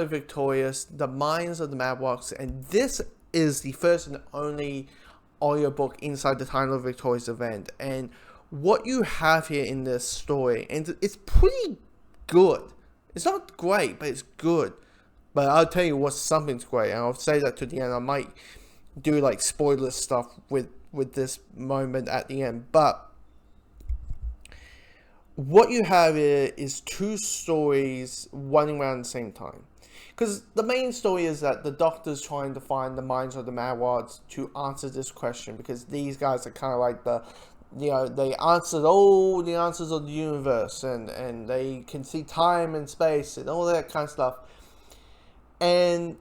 Tyler Victorious, The Minds of the Magnox, and this is the first and only audiobook inside the Tyler Victorious event. And what you have here in this story, and it's pretty good. It's not great, but it's good. But I'll tell you what, something's great, and I'll say that to the end. I might do like spoiler stuff with this moment at the end, but what you have here is two stories running around at the same time. Because the main story is that the Doctor's trying to find the minds of the Magnox to answer this question, because these guys are kind of like the, you know, they answered all the answers of the universe, and they can see time and space and all that kind of stuff. And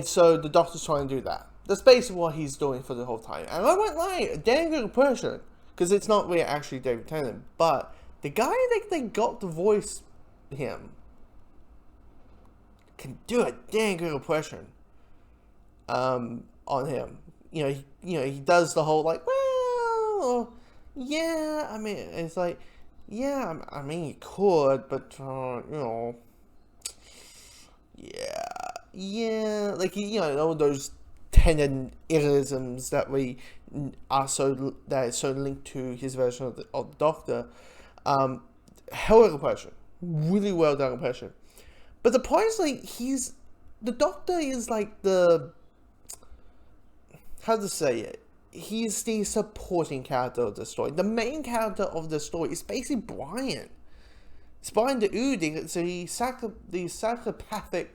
so the Doctor's trying to do that. That's basically what he's doing for the whole time. And I won't lie, a damn good impression. Because it's not really actually David Tennant. But the guy that they got to voice him can do a damn good impression on him. He does the whole like, well, yeah, I mean, it's like, yeah, I mean, he could, but, yeah, like, all those Tennant-isms that we are so linked to his version of the Doctor. Hell of a impression, really well done impression. But the point is, like, the Doctor is like the, how to say it, he's the supporting character of the story. The main character of the story is basically Brian. It's Brian the Ood, so the psychopathic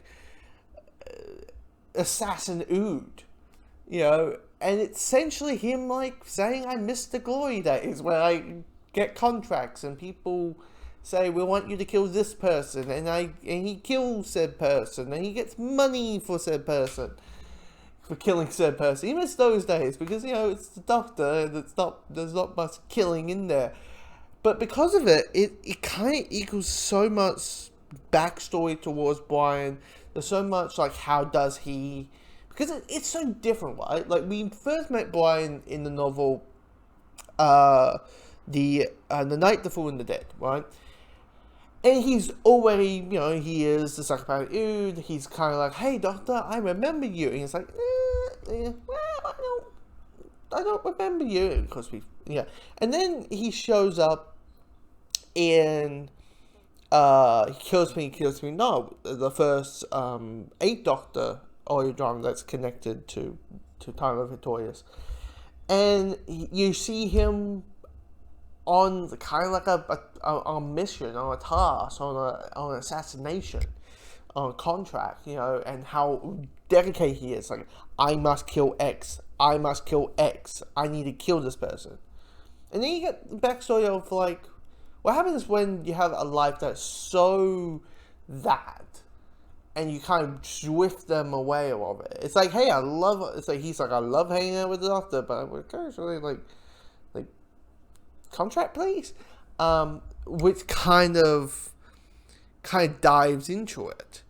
assassin Ood, and it's essentially him like saying, I miss the glory days where I get contracts and people say, we want you to kill this person, and he kills said person, and he gets money for said person, for killing said person. He missed those days because, it's the Doctor, and there's not much killing in there. But because of it, it kind of equals so much backstory towards Brian. There's so much, like, how does he... Because it's so different, right? Like, we first met Brian in the novel, The Night, the Fool, and the Dead, right? And he's already, he is the psychopathic dude. He's kind of like, hey, Doctor, I remember you. And he's like, well, I don't remember you. Because And then he shows up in... he kills me. No, the first 8 Doctor audio drama that's connected to Tyler Victorious, and you see him on kind of like a mission, on a task, on an assassination, on a contract, and how dedicated he is. Like, I must kill X. I must kill X. I need to kill this person. And then you get the backstory of like, what happens when you have a life that's so that, and you kind of drift them away of it? It's like, hey, he's like, I love hanging out with the Doctor, but I'm occasionally like contract, please. Which kind of dives into it.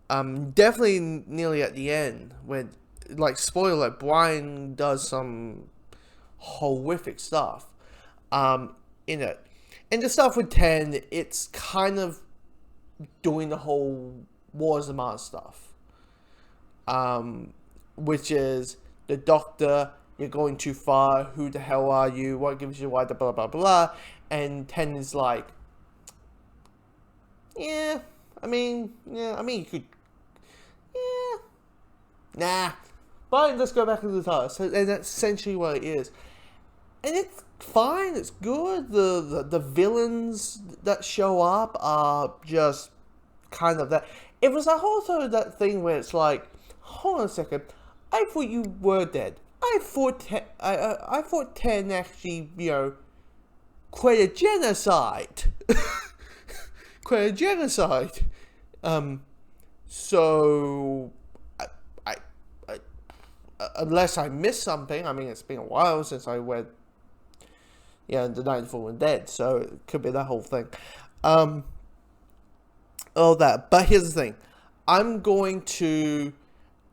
Definitely nearly at the end, when, like, spoiler, Brian does some horrific stuff in it. And the stuff with 10, it's kind of doing the whole Wars of Mars stuff. Which is, the Doctor, you're going too far, who the hell are you, what gives you why, the blah blah blah. And 10 is like, you could, nah. Fine, let's go back into the task. And that's essentially what it is. And it's fine, it's good. The villains that show up are just kind of that. It was also that thing where it's like, hold on a second, I thought you were dead. I thought 10 actually, created genocide. Created genocide. So I unless I missed something, I mean, it's been a while since I read The Night, the Fool, and the Dead, so it could be that whole thing. All that. But here's the thing. I'm going to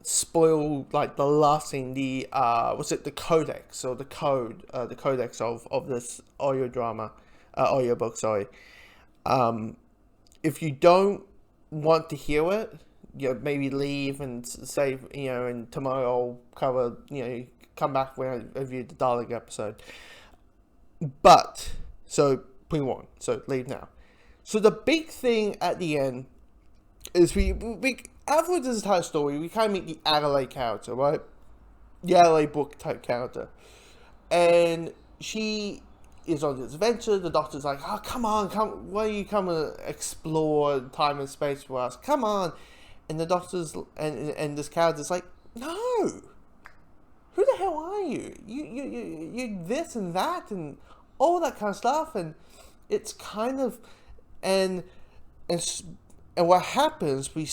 spoil, like, the last thing, the codex, or the codex of this audiobook, sorry. If you don't want to hear it, maybe leave and say, and tomorrow I'll cover, come back when I review the Dalek episode. But, so, point one, so leave now. So the big thing at the end is we after this entire story, we kind of meet the Adelaide character, right? The Adelaide book type character. And she is on this adventure. The Doctor's like, oh, come on, why don't you come and explore time and space for us? Come on. And the Doctor's, and this character's like, no. Who the hell are you? You this and that and all that kind of stuff. And it's kind of, and what happens, we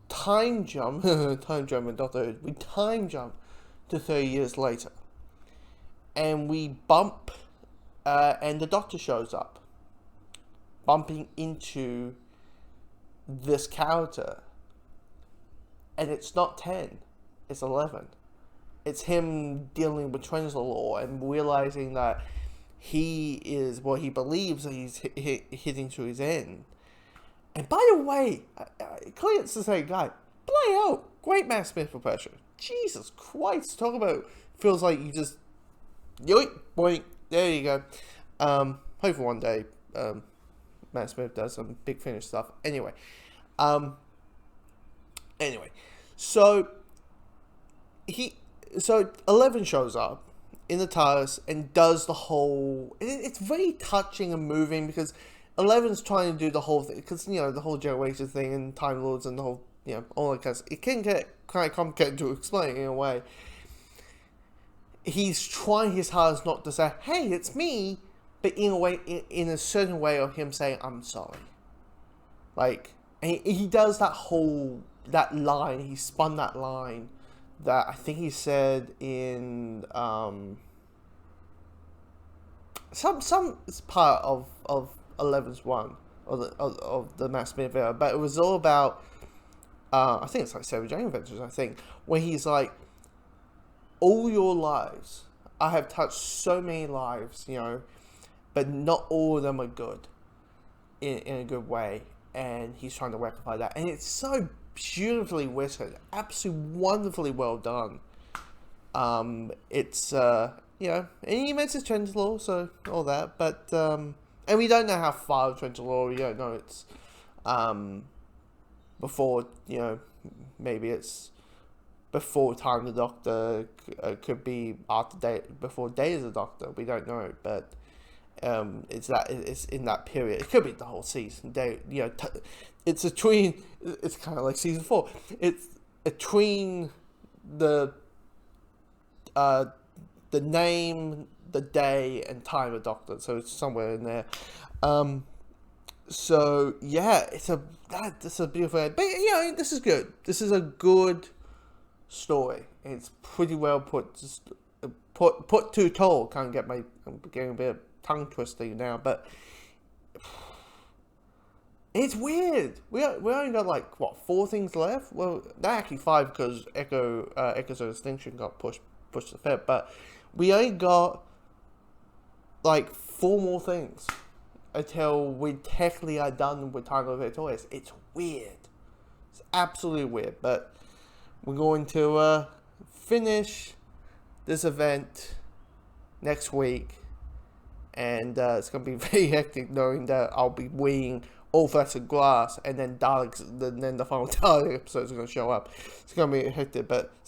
time jump, Doctor, we time jump to 30 years later. And we bump, and the Doctor shows up, bumping into this character. And it's not 10, it's 11. It's him dealing with translator and realizing that he believes that he's hitting to his end. And by the way, clearly it's the same guy. Bloody hell, great Matt Smith impression. Jesus Christ, talk about, feels like you just, yoink, boink, there you go. Hopefully one day, Matt Smith does some Big Finish stuff. Anyway, so 11 shows up in the TARDIS and does the whole, it's very touching and moving because 11's trying to do the whole thing, because, the whole generation thing and Time Lords and the whole, all that kind of stuff. It can get kind of complicated to explain in a way. He's trying his hardest not to say, hey, it's me, but in a way, in a certain way of him saying, I'm sorry. Like, and he does that line, he spun that line that I think he said in, some part of 11's one of the Matt Smith era, but it was all about I think it's like Sarah Jane Adventures, I think, where he's like, all your lives, I have touched so many lives, but not all of them are good in a good way, and he's trying to rectify that, and it's so beautifully written, absolutely wonderfully well done. It's and he mentions Trentalaw, so all that, but and we don't know how far of Trentalaw, we don't know it's before, maybe it's before Time the Doctor, could be before Day as the Doctor, we don't know, but it's in that period. It could be the whole season. It's it's kind of like season 4. It's between the name, the day, and time of Doctor, so it's somewhere in there. So yeah, it's a beautiful end. But this is good. This is a good story. It's pretty well put. Just put too tall. I'm getting a bit tongue twisting now, but it's weird. We only got 4 things left. Well, actually 5 because Echoes of Extinction got pushed to Feb, but we only got 4 more things until we technically are done with Time of Victorious. It's weird. It's absolutely weird, but we're going to finish this event next week, and it's going to be very hectic knowing that I'll be weighing all Threats of Glass, and then Daleks, then the final Dalek episode is going to show up. It's going to be hectic, but